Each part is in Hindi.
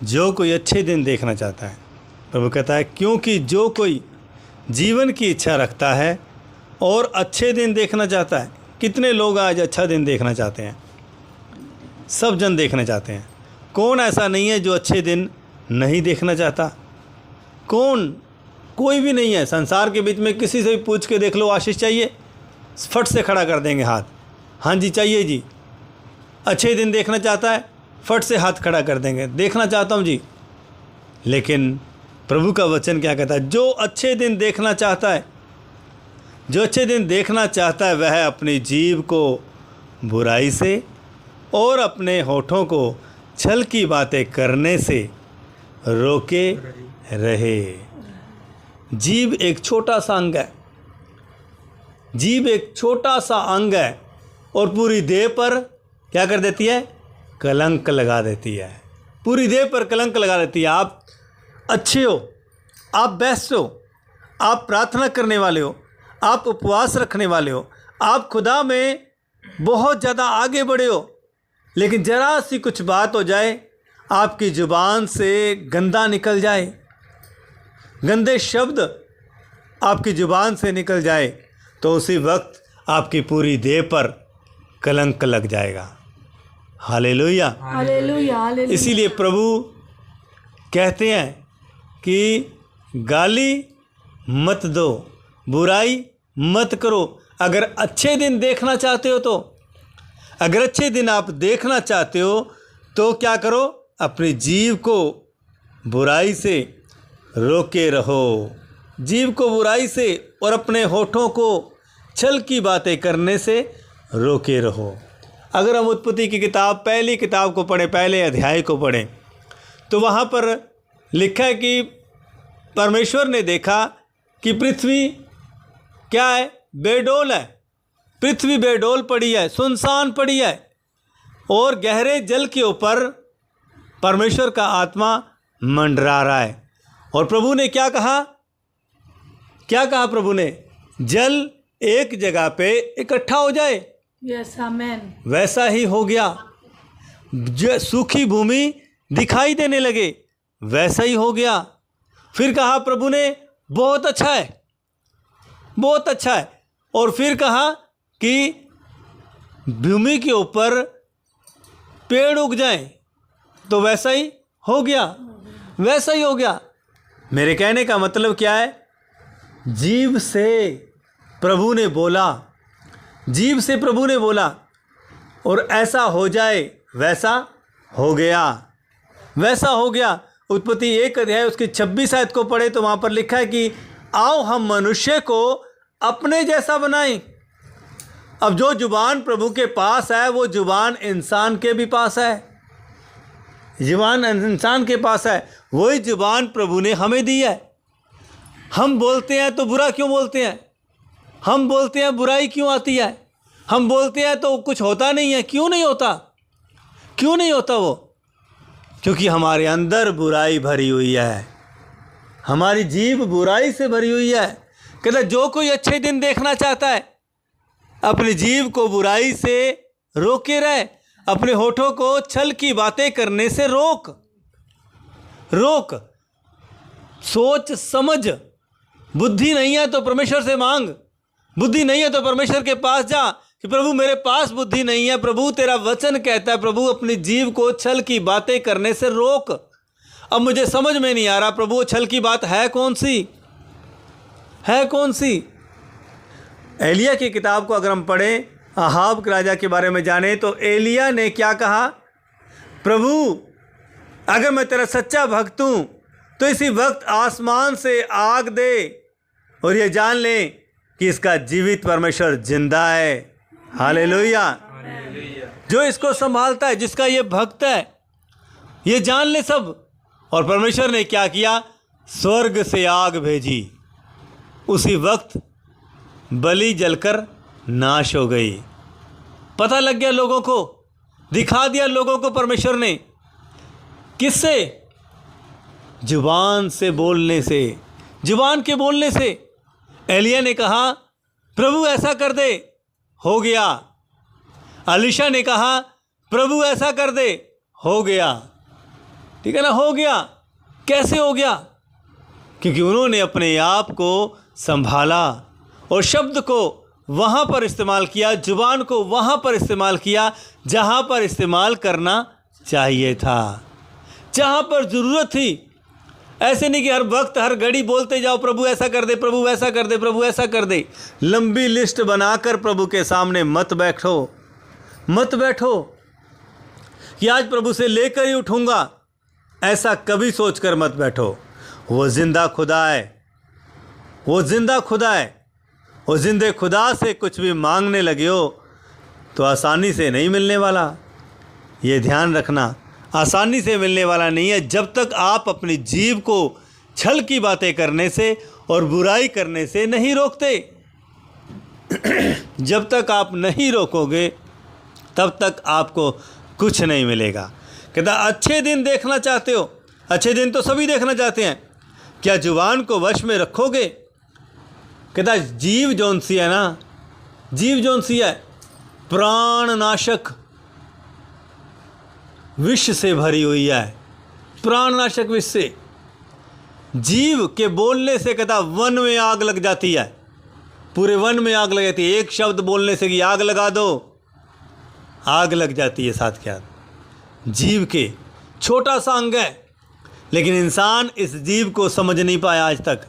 जो कोई अच्छे दिन देखना चाहता है, प्रभु कहता है, क्योंकि जो कोई जीवन की इच्छा रखता है और अच्छे दिन देखना चाहता है। कितने लोग आज अच्छा दिन देखना चाहते हैं? सब जन देखना चाहते हैं। कौन ऐसा नहीं है जो अच्छे दिन नहीं देखना चाहता? कौन? कोई भी नहीं है। संसार के बीच में किसी से भी पूछ के देख लो, आशीष चाहिए, फट से खड़ा कर देंगे हाथ। हाँ जी चाहिए जी। अच्छे दिन देखना चाहता है, फट से हाथ खड़ा कर देंगे, देखना चाहता हूँ जी। लेकिन प्रभु का वचन क्या कहता है? जो अच्छे दिन देखना चाहता है, जो अच्छे दिन देखना चाहता है, वह अपनी जीभ को बुराई से और अपने होठों को छल की बातें करने से रोके रहे। जीभ एक छोटा सा अंग है। जीभ एक छोटा सा अंग है और पूरी देह पर क्या कर देती है? कलंक लगा देती है। पूरी देह पर कलंक लगा देती है। आप अच्छे हो, आप बेस्ट हो, आप प्रार्थना करने वाले हो, आप उपवास रखने वाले हो, आप खुदा में बहुत ज़्यादा आगे बढ़े हो, लेकिन ज़रा सी कुछ बात हो जाए, आपकी ज़ुबान से गंदा निकल जाए, गंदे शब्द आपकी ज़ुबान से निकल जाए, तो उसी वक्त आपकी पूरी देह पर कलंक लग जाएगा। Hallelujah, hallelujah, hallelujah. इसीलिए प्रभु कहते हैं कि गाली मत दो, बुराई मत करो। अगर अच्छे दिन देखना चाहते हो तो, अगर अच्छे दिन आप देखना चाहते हो तो क्या करो? अपनी जीभ को बुराई से रोके रहो। जीभ को बुराई से और अपने होठों को छल की बातें करने से रोके रहो। अगर हम उत्पत्ति की किताब, पहली किताब को पढ़ें, पहले अध्याय को पढ़ें, तो वहाँ पर लिखा है कि परमेश्वर ने देखा कि पृथ्वी क्या है? बेडोल है। पृथ्वी बेडोल पड़ी है, सुनसान पड़ी है, और गहरे जल के ऊपर परमेश्वर का आत्मा मंडरा रहा है। और प्रभु ने क्या कहा? क्या कहा प्रभु ने? जल एक जगह पे इकट्ठा हो जाए। यस, आमेन। वैसा ही हो गया। सूखी भूमि दिखाई देने लगे, वैसा ही हो गया। फिर कहा प्रभु ने, बहुत अच्छा है, बहुत अच्छा है। और फिर कहा कि भूमि के ऊपर पेड़ उग जाएं, तो वैसा ही हो गया, वैसा ही हो गया। मेरे कहने का मतलब क्या है? जीभ से प्रभु ने बोला, जीभ से प्रभु ने बोला, और ऐसा हो जाए, वैसा हो गया, वैसा हो गया। उत्पत्ति 1 अध्याय उसकी 26 आयत को पढ़े तो वहाँ पर लिखा है कि आओ हम मनुष्य को अपने जैसा बनाएं। अब जो जुबान प्रभु के पास है, वो जुबान इंसान के भी पास है, जुबान इंसान के पास है। वही जुबान प्रभु ने हमें दी है। हम बोलते हैं तो बुरा क्यों बोलते हैं? हम बोलते हैं बुराई क्यों आती है? हम बोलते हैं तो कुछ होता नहीं है। क्यों नहीं होता? क्यों नहीं होता वो? क्योंकि हमारे अंदर बुराई भरी हुई है, हमारी जीभ बुराई से भरी हुई है। कहते जो कोई अच्छे दिन देखना चाहता है, अपनी जीभ को बुराई से रोके रहे, अपने होठों को छल की बातें करने से रोक। सोच समझ। बुद्धि नहीं है तो परमेश्वर से मांग, बुद्धि नहीं है तो परमेश्वर के पास जा कि प्रभु मेरे पास बुद्धि नहीं है। प्रभु तेरा वचन कहता है, प्रभु अपनी जीभ को छल की बातें करने से रोक। अब मुझे समझ में नहीं आ रहा, प्रभु वो छल की बात है कौन सी? है कौन सी? एलिया की किताब को अगर हम पढ़ें, अहाब के राजा के बारे में जाने, तो एलिया ने क्या कहा? प्रभु अगर मैं तेरा सच्चा भक्त हूँ तो इसी वक्त आसमान से आग दे और ये जान ले कि इसका जीवित परमेश्वर जिंदा है। हालेलुया। जो इसको संभालता है, जिसका ये भक्त है, ये जान ले सब। और परमेश्वर ने क्या किया? स्वर्ग से आग भेजी, उसी वक्त बलि जलकर नाश हो गई। पता लग गया लोगों को, दिखा दिया लोगों को परमेश्वर ने। किससे? जुबान से बोलने से, जुबान के बोलने से। एलिया ने कहा प्रभु ऐसा कर दे, हो गया। अलीशा ने कहा प्रभु ऐसा कर दे, हो गया। ठीक है ना, हो गया। कैसे हो गया? क्योंकि उन्होंने अपने आप को संभाला और शब्द को वहाँ पर इस्तेमाल किया, जुबान को वहाँ पर इस्तेमाल किया जहाँ पर इस्तेमाल करना चाहिए था, जहाँ पर ज़रूरत थी। ऐसे नहीं कि हर वक्त हर घड़ी बोलते जाओ प्रभु ऐसा कर दे, प्रभु ऐसा कर दे, प्रभु ऐसा कर दे। लंबी लिस्ट बनाकर प्रभु के सामने मत बैठो, मत बैठो कि आज प्रभु से लेकर ही उठूँगा, ऐसा कभी सोचकर मत बैठो। वो जिंदा खुदा है, वो जिंदा खुदा है। वो जिंदे खुदा से कुछ भी मांगने लगे हो तो आसानी से नहीं मिलने वाला। ये ध्यान रखना, आसानी से मिलने वाला नहीं है जब तक आप अपनी जीभ को छल की बातें करने से और बुराई करने से नहीं रोकते। जब तक आप नहीं रोकोगे तब तक आपको कुछ नहीं मिलेगा। कहता अच्छे दिन देखना चाहते हो, अच्छे दिन तो सभी देखना चाहते हैं, क्या जुबान को वश में रखोगे? कहता जीव जौन सी है ना, जीव जौन सी है प्राणनाशक विष से भरी हुई है, प्राणनाशक विष से। जीव के बोलने से कहता वन में आग लग जाती है, पूरे वन में आग लग जाती है। एक शब्द बोलने से कि आग लगा दो, आग लग जाती है साथ क्या। जीव के छोटा सा अंग है, लेकिन इंसान इस जीव को समझ नहीं पाया आज तक,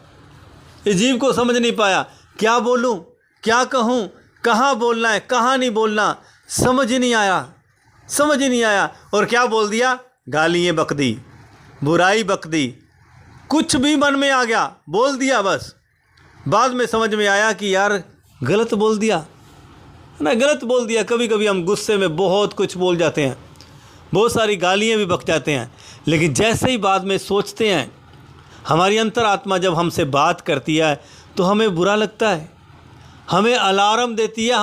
इस जीव को समझ नहीं पाया। क्या बोलूं, क्या कहूं, कहाँ बोलना है, कहाँ नहीं बोलना, समझ नहीं आया, समझ नहीं आया। और क्या बोल दिया? गालियाँ बक दी, बुराई बक दी, कुछ भी मन में आ गया बोल दिया। बस बाद में समझ में आया कि यार गलत बोल दिया ना, गलत बोल दिया। कभी कभी हम गुस्से में बहुत कुछ बोल जाते हैं, बहुत सारी गालियाँ भी बक जाते हैं, लेकिन जैसे ही बाद में सोचते हैं, हमारी अंतरात्मा जब हमसे बात करती है तो हमें बुरा लगता है, हमें अलार्म देती है,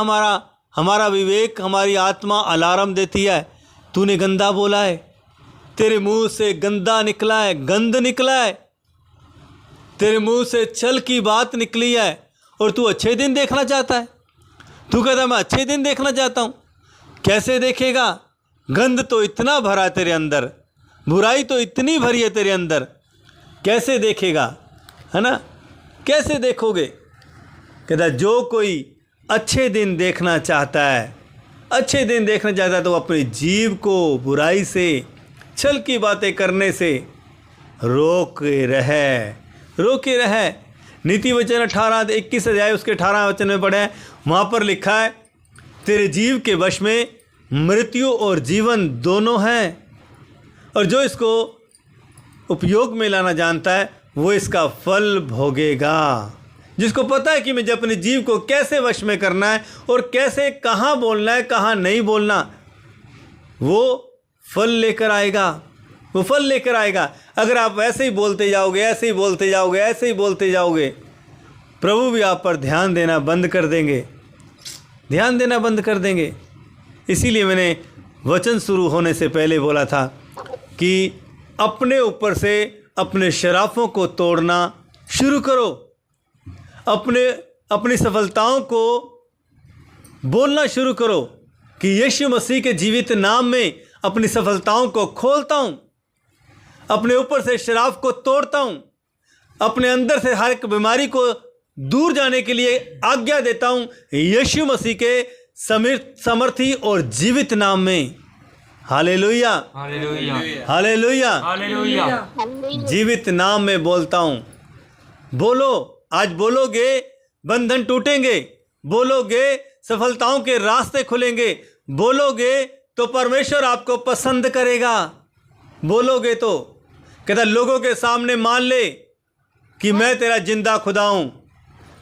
हमारा विवेक, हमारी आत्मा अलार्म देती है, तूने गंदा बोला है, तेरे मुंह से गंदा निकला है, गंद निकला है, तेरे मुंह से छल की बात निकली है, और तू अच्छे दिन देखना चाहता है। तू कहता मैं अच्छे दिन देखना चाहता हूँ। कैसे देखेगा? गंद तो इतना भरा है तेरे अंदर, बुराई तो इतनी भरी है तेरे अंदर, कैसे देखेगा? है ना, कैसे देखोगे? कहता जो कोई अच्छे दिन देखना चाहता है, अच्छे दिन देखना चाहता है तो अपनी जीभ को बुराई से, छल की बातें करने से रोके रहे। नीति वचन 18-21 अध्याय उसके 18 वचन में पढ़े, वहाँ पर लिखा है तेरे जीव के वश में मृत्यु और जीवन दोनों हैं, और जो इसको उपयोग में लाना जानता है वो इसका फल भोगेगा। जिसको पता है कि मुझे अपनी जीव को कैसे वश में करना है और कैसे कहाँ बोलना है, कहाँ नहीं बोलना, वो फल लेकर आएगा, वो फल लेकर आएगा। अगर आप ऐसे ही बोलते जाओगे, ऐसे ही बोलते जाओगे, ऐसे ही बोलते जाओगे, प्रभु भी आप पर ध्यान देना बंद कर देंगे, ध्यान देना बंद कर देंगे। इसीलिए मैंने वचन शुरू होने से पहले बोला था कि अपने ऊपर से अपने शराफों को तोड़ना शुरू करो, अपनी सफलताओं को बोलना शुरू करो कि यीशु मसीह के जीवित नाम में अपनी सफलताओं को खोलता हूँ, अपने ऊपर से शराफ को तोड़ता हूँ, अपने अंदर से हर एक बीमारी को दूर जाने के लिए आज्ञा देता हूँ यीशु मसीह के समर्थी और जीवित नाम में। Hallelujah, hallelujah, hallelujah, hallelujah. जीवित नाम में बोलता हूँ। बोलो, आज बोलोगे बंधन टूटेंगे, बोलोगे सफलताओं के रास्ते खुलेंगे, बोलोगे तो परमेश्वर आपको पसंद करेगा। बोलोगे तो कहता लोगों के सामने मान ले कि मैं तेरा जिंदा खुदा हूँ,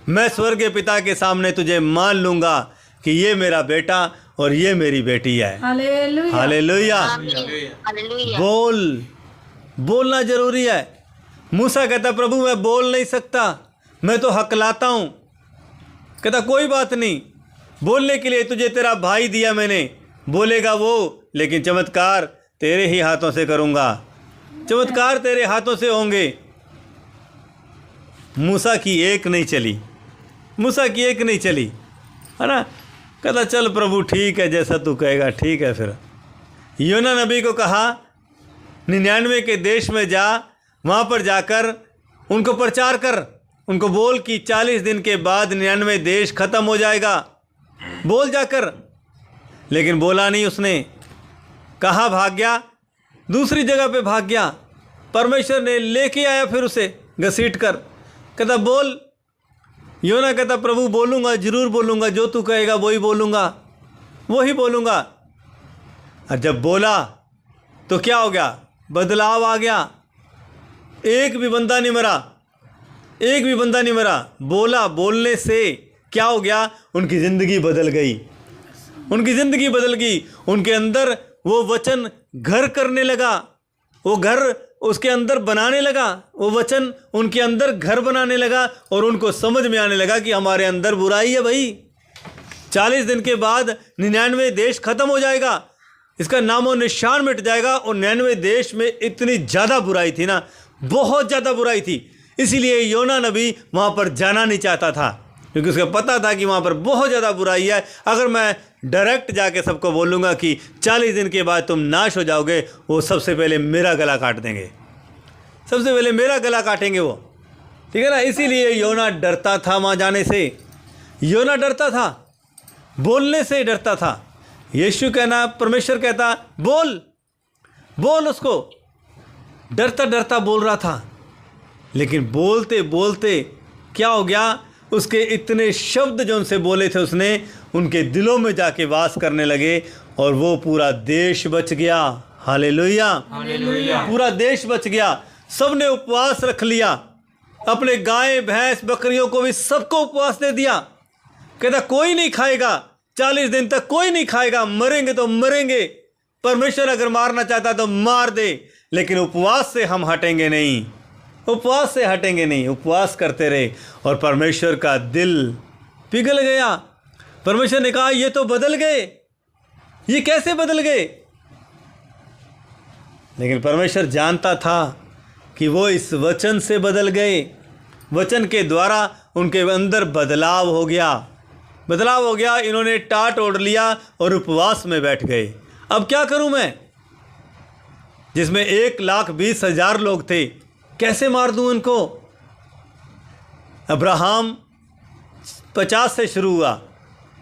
मैं स्वर्गीय पिता के सामने तुझे मान लूँगा कि ये मेरा बेटा और ये मेरी बेटी है। Hallelujah, hallelujah. हालेलुया। बोलना जरूरी है। मूसा कहता प्रभु मैं बोल नहीं सकता, मैं तो हकलाता हूँ। कहता कोई बात नहीं, बोलने के लिए तुझे तेरा भाई दिया मैंने, बोलेगा वो, लेकिन चमत्कार तेरे ही हाथों से करूँगा, चमत्कार तेरे हाथों से होंगे। मूसा की एक नहीं चली, मूसा की एक नहीं चली, है ना। कहता चल प्रभु ठीक है, जैसा तू कहेगा ठीक है। फिर योना नबी को कहा 99 के देश में जा, वहाँ पर जाकर उनको प्रचार कर, उनको बोल कि 40 दिन के बाद 99 देश ख़त्म हो जाएगा, बोल जाकर। लेकिन बोला नहीं उसने। कहाँ भाग गया? दूसरी जगह पे भाग गया। परमेश्वर ने लेके आया फिर उसे घसीट कर। कहता बोल। योना कहता प्रभु बोलूँगा, ज़रूर बोलूँगा, जो तू कहेगा वही बोलूँगा, वही बोलूँगा। और जब बोला तो क्या हो गया? बदलाव आ गया। एक भी बंदा नहीं मरा, एक भी बंदा नहीं मरा। बोला, बोलने से क्या हो गया? उनकी ज़िंदगी बदल गई, उनकी ज़िंदगी बदल गई। उनके अंदर वो वचन घर करने लगा, वो घर उसके अंदर बनाने लगा, वो वचन उनके अंदर घर बनाने लगा। और उनको समझ में आने लगा कि हमारे अंदर बुराई है भाई। 40 दिन के बाद 99 देश ख़त्म हो जाएगा, इसका नामो निशान मिट जाएगा। और 99 देश में इतनी ज़्यादा बुराई थी ना, बहुत ज़्यादा बुराई थी। इसीलिए योना नबी वहाँ पर जाना नहीं चाहता था, क्योंकि उसको पता था कि वहाँ पर बहुत ज़्यादा बुराई है। अगर मैं डायरेक्ट जाके सबको बोलूँगा कि 40 दिन के बाद तुम नाश हो जाओगे, वो सबसे पहले मेरा गला काट देंगे, सबसे पहले मेरा गला काटेंगे वो, ठीक है ना। इसीलिए योना डरता था वहाँ जाने से, योना डरता था, बोलने से डरता था। यीशु कहना, परमेश्वर कहता बोल, बोल। उसको डरता डरता बोल रहा था, लेकिन बोलते बोलते क्या हो गया? उसके इतने शब्द जो उनसे बोले थे उसने, उनके दिलों में जाके वास करने लगे, और वो पूरा देश बच गया। Hallelujah, hallelujah. पूरा देश बच गया। सबने उपवास रख लिया, अपने गाय भैंस बकरियों को भी सबको उपवास दे दिया। कहता कोई नहीं खाएगा, 40 दिन तक कोई नहीं खाएगा, मरेंगे तो मरेंगे। परमेश्वर अगर मारना चाहता तो मार दे, लेकिन उपवास से हम हटेंगे नहीं, उपवास से हटेंगे नहीं। उपवास करते रहे, और परमेश्वर का दिल पिघल गया। परमेश्वर ने कहा ये तो बदल गए, ये कैसे बदल गए? लेकिन परमेश्वर जानता था कि वो इस वचन से बदल गए। वचन के द्वारा उनके अंदर बदलाव हो गया, बदलाव हो गया। इन्होंने टाट ओढ़ लिया और उपवास में बैठ गए। अब क्या करूं मैं, जिसमें 1,20,000 लोग थे, कैसे मार दूं इनको? अब्राहम 50 से शुरू हुआ,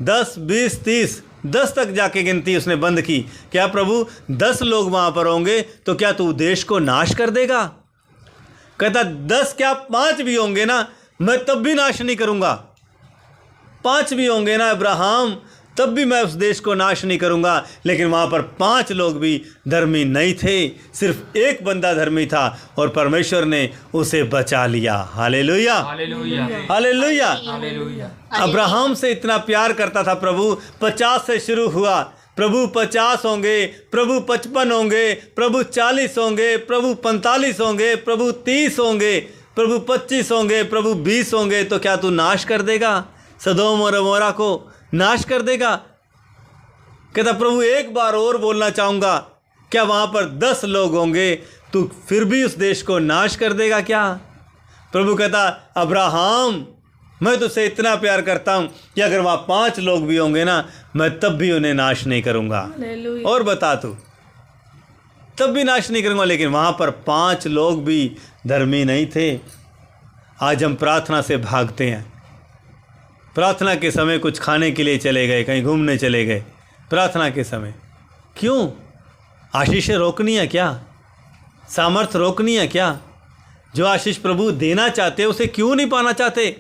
10, 20, 30, 10 तक जाके गिनती उसने बंद की। क्या प्रभु 10 लोग वहाँ पर होंगे तो क्या तू देश को नाश कर देगा? कहता 10 क्या 5 भी होंगे ना, मैं तब भी नाश नहीं करूँगा। 5 भी होंगे ना अब्राहम, तब भी मैं उस देश को नाश नहीं करूँगा। लेकिन वहाँ पर 5 लोग भी धर्मी नहीं थे, सिर्फ एक बंदा धर्मी था, और परमेश्वर ने उसे बचा लिया। Hallelujah, hallelujah, hallelujah. Hallelujah. Abraham से इतना प्यार करता था प्रभु। 50 से शुरू हुआ, प्रभु 50 होंगे, प्रभु 55 होंगे, प्रभु 40 होंगे, प्रभु 45 होंगे, प्रभु 30 होंगे, प्रभु 25 होंगे, प्रभु 20 होंगे, तो क्या तू नाश कर देगा? सदोम और अमोरा को नाश कर देगा? कहता प्रभु एक बार और बोलना चाहूँगा, क्या वहाँ पर 10 लोग होंगे तू फिर भी उस देश को नाश कर देगा क्या? प्रभु कहता अब्राहम, मैं तुझसे इतना प्यार करता हूँ कि अगर वहाँ 5 लोग भी होंगे ना, मैं तब भी उन्हें नाश नहीं करूँगा। हालेलुया। और बता तू, तब भी नाश नहीं करूँगा। लेकिन वहाँ पर 5 लोग भी धर्मी नहीं थे। आज हम प्रार्थना से भागते हैं, प्रार्थना के समय कुछ खाने के लिए चले गए, कहीं घूमने चले गए, प्रार्थना के समय। क्यों? आशीषें रोकनी है क्या? सामर्थ्य रोकनी है क्या? जो आशीष प्रभु देना चाहते उसे क्यों नहीं पाना चाहते?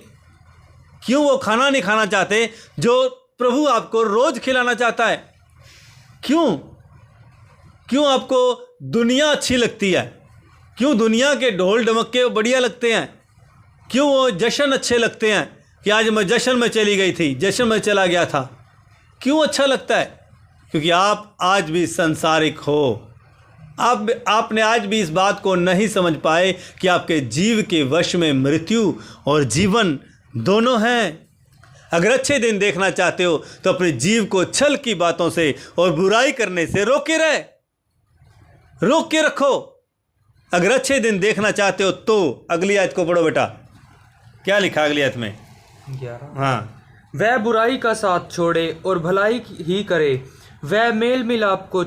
क्यों वो खाना नहीं खाना चाहते जो प्रभु आपको रोज खिलाना चाहता है? क्यों? क्यों आपको दुनिया अच्छी लगती है? क्यों दुनिया के ढोल ढमक्के बढ़िया लगते हैं? क्यों वो जश्न अच्छे लगते हैं कि आज मैं जश्न में चली गई थी, जश्न में चला गया था? क्यों अच्छा लगता है? क्योंकि आप आज भी संसारिक हो। आपने आज भी इस बात को नहीं समझ पाए कि आपके जीव के वश में मृत्यु और जीवन दोनों हैं। अगर अच्छे दिन देखना चाहते हो तो अपने जीव को छल की बातों से और बुराई करने से रोके रहे, रोक के रखो। अगर अच्छे दिन देखना चाहते हो तो अगली आयत को पढ़ो बेटा, क्या लिखा अगली आयत में? 11। हाँ, वह बुराई का साथ छोड़े और भलाई ही करे, वह मेल मिलाप को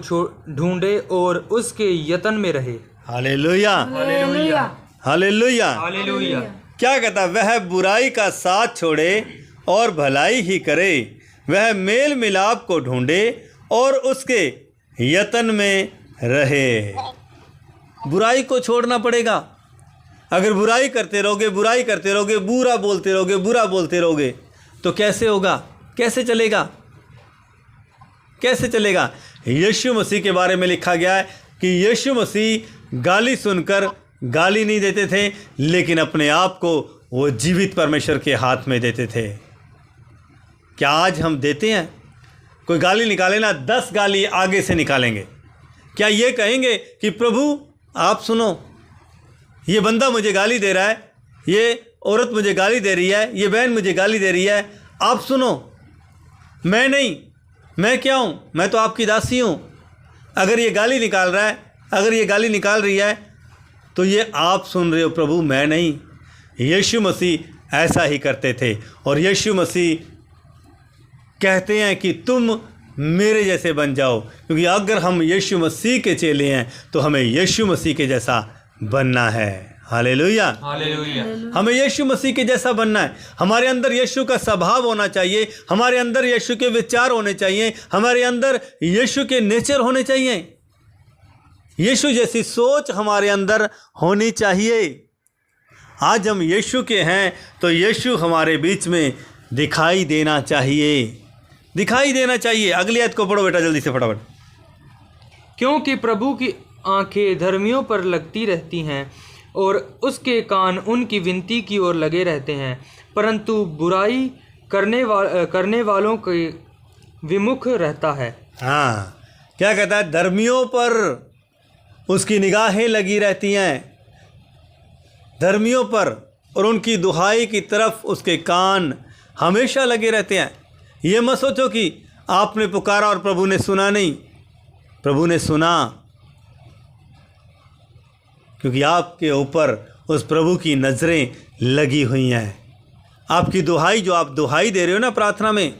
ढूंढे और उसके यत्न में रहे। Hallelujah, hallelujah hallelujah. हालेलुया। क्या कहता? वह बुराई का साथ छोड़े और भलाई ही करे, वह मेल मिलाप को ढूंढे और उसके यत्न में रहे। बुराई को छोड़ना पड़ेगा। अगर बुराई करते रहोगे, बुराई करते रहोगे, बुरा बोलते रहोगे, बुरा बोलते रहोगे, तो कैसे होगा? कैसे चलेगा? कैसे चलेगा? यीशु मसीह के बारे में लिखा गया है कि यीशु मसीह गाली सुनकर गाली नहीं देते थे, लेकिन अपने आप को वो जीवित परमेश्वर के हाथ में देते थे। क्या आज हम देते हैं? कोई गाली निकाले ना, 10 गाली आगे से निकालेंगे। क्या ये कहेंगे कि प्रभु आप सुनो, ये बंदा मुझे गाली दे रहा है, ये औरत मुझे गाली दे रही है, ये बहन मुझे गाली दे रही है, आप सुनो। मैं नहीं, मैं क्या हूँ? मैं तो आपकी दासी हूँ। अगर ये गाली निकाल रहा है, अगर ये गाली निकाल रही है, तो ये आप सुन रहे हो प्रभु, मैं नहीं। यीशु मसीह ऐसा ही करते थे। और यीशु मसीह कहते हैं कि तुम मेरे जैसे बन जाओ, क्योंकि अगर हम यीशु मसीह के चेले हैं तो हमें यीशु मसीह के जैसा बनना है। Hallelujah, hallelujah. हमें यीशु मसीह के जैसा बनना है। हमारे अंदर यीशु का स्वभाव होना चाहिए, हमारे अंदर यीशु के विचार होने चाहिए, हमारे अंदर यीशु के नेचर होने चाहिए। यीशु जैसी सोच हमारे अंदर होनी चाहिए। आज हम यीशु के हैं तो यीशु हमारे बीच में दिखाई देना चाहिए, दिखाई देना चाहिए। अगली आयत को पढ़ो बेटा, जल्दी से फटाफट। क्योंकि प्रभु की आंखें धर्मियों पर लगती रहती हैं और उसके कान उनकी विनती की ओर लगे रहते हैं, परंतु बुराई करने वालों के विमुख रहता है। हाँ, क्या कहता है? धर्मियों पर उसकी निगाहें लगी रहती हैं, धर्मियों पर, और उनकी दुहाई की तरफ उसके कान हमेशा लगे रहते हैं। ये मत सोचो कि आपने पुकारा और प्रभु ने सुना नहीं। प्रभु ने सुना, क्योंकि आपके ऊपर उस प्रभु की नज़रें लगी हुई हैं। आपकी दुहाई, जो आप दुहाई दे रहे हो ना प्रार्थना में,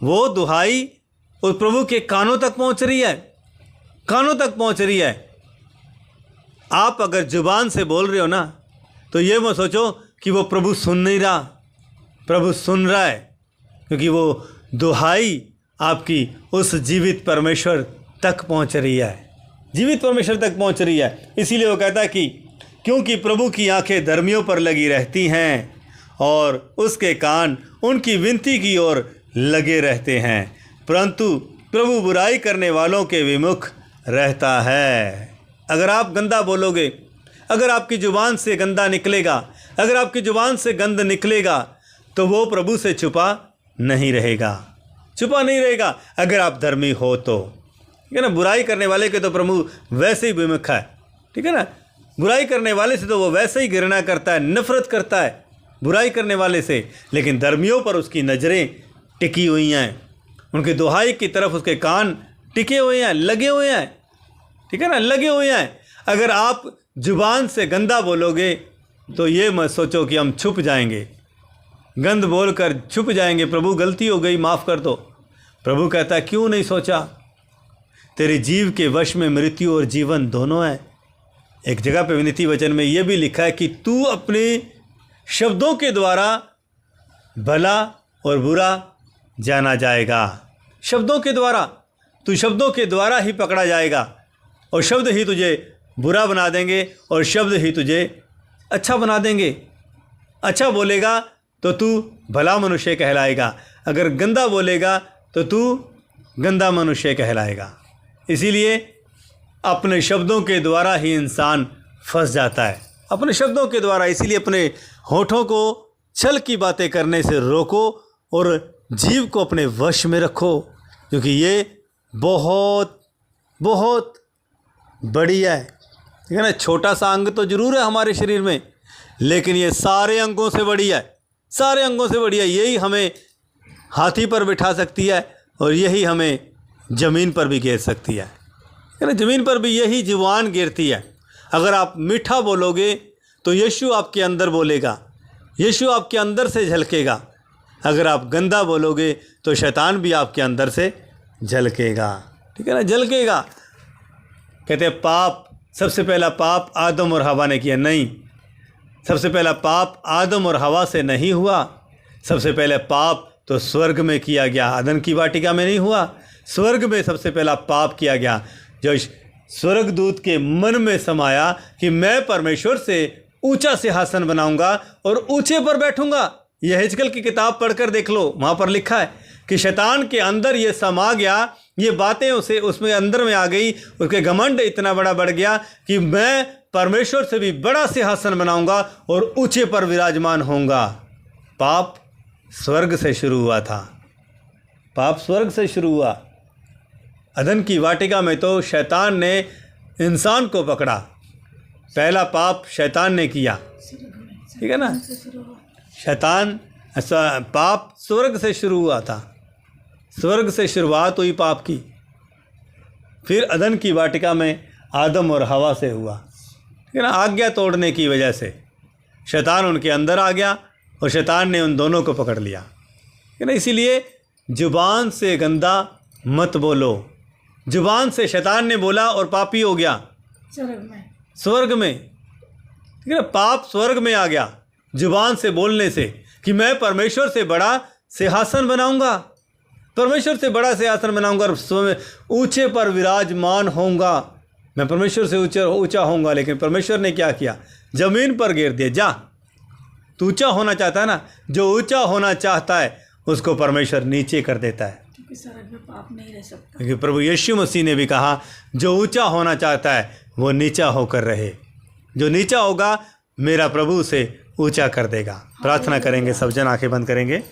वो दुहाई उस प्रभु के कानों तक पहुंच रही है, कानों तक पहुंच रही है। आप अगर जुबान से बोल रहे हो ना, तो ये मत सोचो कि वो प्रभु सुन नहीं रहा। प्रभु सुन रहा है, क्योंकि वो दुहाई आपकी उस जीवित परमेश्वर तक पहुंच रही है, जीवित परमेश्वर तक पहुंच रही है। इसीलिए वो कहता है कि क्योंकि प्रभु की आंखें धर्मियों पर लगी रहती हैं और उसके कान उनकी विनती की ओर लगे रहते हैं, परंतु प्रभु बुराई करने वालों के विमुख रहता है। अगर आप गंदा बोलोगे, अगर आपकी ज़ुबान से गंदा निकलेगा, अगर आपकी ज़ुबान से गंद निकलेगा, तो वो प्रभु से छुपा नहीं रहेगा, छुपा नहीं रहेगा। अगर आप धर्मी हो तो, ठीक है ना। बुराई करने वाले के तो प्रभु वैसे ही विमुख है, ठीक है ना। बुराई करने वाले से तो वो वैसे ही घृणा करता है, नफरत करता है बुराई करने वाले से, लेकिन धर्मियों पर उसकी नज़रें टिकी हुई हैं, उनकी दुहाई की तरफ उसके कान टिके हुए हैं, लगे हुए हैं, ठीक है ना, लगे हुए हैं। अगर आप जुबान से गंदा बोलोगे तो ये मत सोचो कि हम छुप जाएंगे, गंद बोलकर छुप जाएंगे, प्रभु गलती हो गई माफ़ कर दो। प्रभु कहता है क्यों नहीं सोचा, तेरे जीव के वश में मृत्यु और जीवन दोनों है। एक जगह पे विनीति वचन में यह भी लिखा है कि तू अपने शब्दों के द्वारा भला और बुरा जाना जाएगा। शब्दों के द्वारा, तू शब्दों के द्वारा ही पकड़ा जाएगा, और शब्द ही तुझे बुरा बना देंगे और शब्द ही तुझे अच्छा बना देंगे। अच्छा बोलेगा तो तू भला मनुष्य कहलाएगा, अगर गंदा बोलेगा तो तू गंदा मनुष्य कहलाएगा। इसीलिए अपने शब्दों के द्वारा ही इंसान फंस जाता है, अपने शब्दों के द्वारा। इसीलिए अपने होठों को छल की बातें करने से रोको और जीव को अपने वश में रखो, क्योंकि ये बहुत बहुत बढ़िया है, ठीक है ना। छोटा सा अंग तो जरूर है हमारे शरीर में, लेकिन ये सारे अंगों से बढ़िया है, सारे अंगों से बढ़िया। यही हमें हाथी पर बिठा सकती है और यही हमें ज़मीन पर भी गिर सकती है ना। ज़मीन पर भी यही जुबान गिरती है। अगर आप मीठा बोलोगे तो यीशु आपके अंदर बोलेगा, यीशु आपके अंदर से झलकेगा। अगर आप गंदा बोलोगे तो शैतान भी आपके अंदर से झलकेगा। ठीक है ना, झलकेगा। कहते हैं पाप, सबसे पहला पाप आदम और हवा ने किया। नहीं, सबसे पहला पाप आदम और हवा से नहीं हुआ। सबसे पहले पाप तो स्वर्ग में किया गया, अदन की वाटिका में नहीं हुआ। स्वर्ग में सबसे पहला पाप किया गया, जो स्वर्गदूत के मन में समाया कि मैं परमेश्वर से ऊंचा सिंहासन बनाऊंगा और ऊंचे पर बैठूंगा। यह हिजकिय्याह की किताब पढ़कर देख लो, वहाँ पर लिखा है कि शैतान के अंदर ये समा गया, ये बातें उसे उसमें अंदर में आ गई। उसके घमंड इतना बड़ा बढ़ गया कि मैं परमेश्वर से भी बड़ा सिंहासन बनाऊंगा और ऊंचे पर विराजमान होऊंगा। पाप स्वर्ग से शुरू हुआ था, पाप स्वर्ग से शुरू हुआ। अदन की वाटिका में तो शैतान ने इंसान को पकड़ा, पहला पाप शैतान ने किया। ठीक है ना, शैतान ऐसा पाप स्वर्ग से शुरू हुआ था, स्वर्ग से शुरुआत हुई पाप की। फिर अदन की वाटिका में आदम और हवा से हुआ। ठीक है ना, आज्ञा तोड़ने की वजह से शैतान उनके अंदर आ गया और शैतान ने उन दोनों को पकड़ लिया। ठीक है ना, इसीलिए जुबान से गंदा मत बोलो। जुबान से शैतान ने बोला और पापी हो गया स्वर्ग में। ठीक है ना, पाप स्वर्ग में आ गया जुबान से बोलने से कि मैं परमेश्वर से बड़ा सिंहासन बनाऊंगा, परमेश्वर से बड़ा सिंहासन बनाऊंगा और ऊंचे पर विराजमान होऊंगा। मैं परमेश्वर से ऊंचा होऊंगा। लेकिन परमेश्वर ने क्या किया? ज़मीन पर गिर दिया। जा, तू ऊंचा होना चाहता है ना, जो ऊंचा होना चाहता है उसको परमेश्वर नीचे कर देता है, क्योंकि स्वर्ग में पाप नहीं रह सकता। क्योंकि प्रभु यीशु मसीह ने भी कहा जो ऊंचा होना चाहता है वो नीचा होकर रहे। जो नीचा होगा मेरा प्रभु उसे ऊंचा कर देगा। प्रार्थना करेंगे, सब जन आंखें बंद करेंगे।